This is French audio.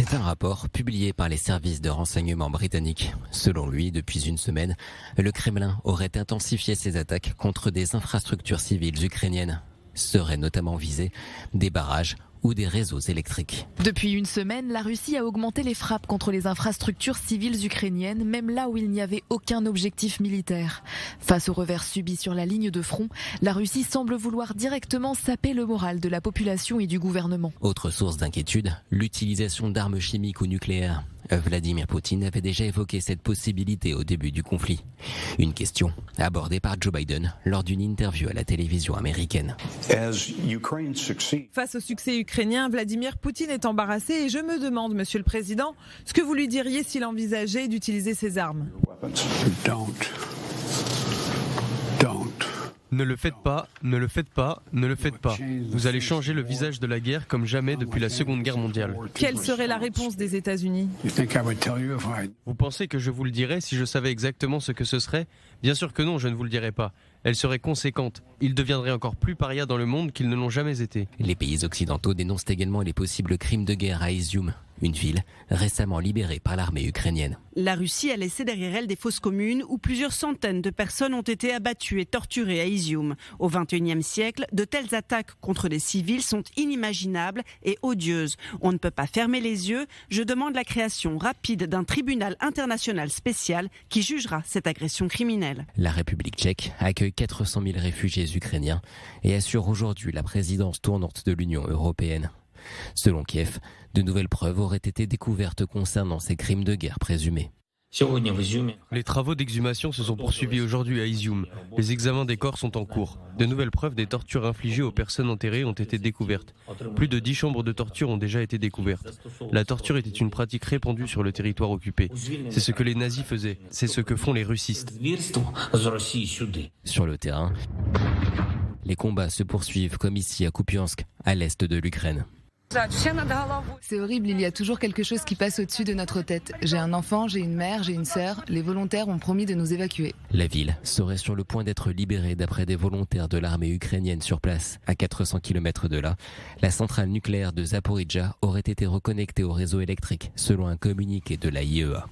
C'est un rapport publié par les services de renseignement britanniques. Selon lui, depuis une semaine, le Kremlin aurait intensifié ses attaques contre des infrastructures civiles ukrainiennes. Seraient notamment visés des barrages ou des réseaux électriques. Depuis une semaine, la Russie a augmenté les frappes contre les infrastructures civiles ukrainiennes, même là où il n'y avait aucun objectif militaire. Face au revers subi sur la ligne de front, la Russie semble vouloir directement saper le moral de la population et du gouvernement. Autre source d'inquiétude, l'utilisation d'armes chimiques ou nucléaires. Vladimir Poutine avait déjà évoqué cette possibilité au début du conflit. Une question abordée par Joe Biden lors d'une interview à la télévision américaine. Face au succès ukrainien, Vladimir Poutine est embarrassé et je me demande, Monsieur le Président, ce que vous lui diriez s'il envisageait d'utiliser ces armes. Ne le faites pas, ne le faites pas, ne le faites pas. Vous allez changer le visage de la guerre comme jamais depuis la Seconde Guerre mondiale. Quelle serait la réponse des États-Unis ? Vous pensez que je vous le dirais si je savais exactement ce que ce serait ? Bien sûr que non, je ne vous le dirai pas. Elle serait conséquente. Ils deviendraient encore plus parias dans le monde qu'ils ne l'ont jamais été. Les pays occidentaux dénoncent également les possibles crimes de guerre à Izium, une ville récemment libérée par l'armée ukrainienne. La Russie a laissé derrière elle des fosses communes où plusieurs centaines de personnes ont été abattues et torturées à Izium. Au XXIe siècle, de telles attaques contre des civils sont inimaginables et odieuses. On ne peut pas fermer les yeux. Je demande la création rapide d'un tribunal international spécial qui jugera cette agression criminelle. La République tchèque accueille 400 000 réfugiés ukrainiens et assure aujourd'hui la présidence tournante de l'Union européenne. Selon Kiev, de nouvelles preuves auraient été découvertes concernant ces crimes de guerre présumés. Les travaux d'exhumation se sont poursuivis aujourd'hui à Izium. Les examens des corps sont en cours. De nouvelles preuves des tortures infligées aux personnes enterrées ont été découvertes. Plus de 10 chambres de torture ont déjà été découvertes. La torture était une pratique répandue sur le territoire occupé. C'est ce que les nazis faisaient. C'est ce que font les russistes. Sur le terrain, les combats se poursuivent comme ici à Kupiansk, à l'est de l'Ukraine. C'est horrible, il y a toujours quelque chose qui passe au-dessus de notre tête. J'ai un enfant, j'ai une mère, j'ai une sœur. Les volontaires ont promis de nous évacuer. La ville serait sur le point d'être libérée d'après des volontaires de l'armée ukrainienne sur place. À 400 km de là, la centrale nucléaire de Zaporijjia aurait été reconnectée au réseau électrique, selon un communiqué de la IEA.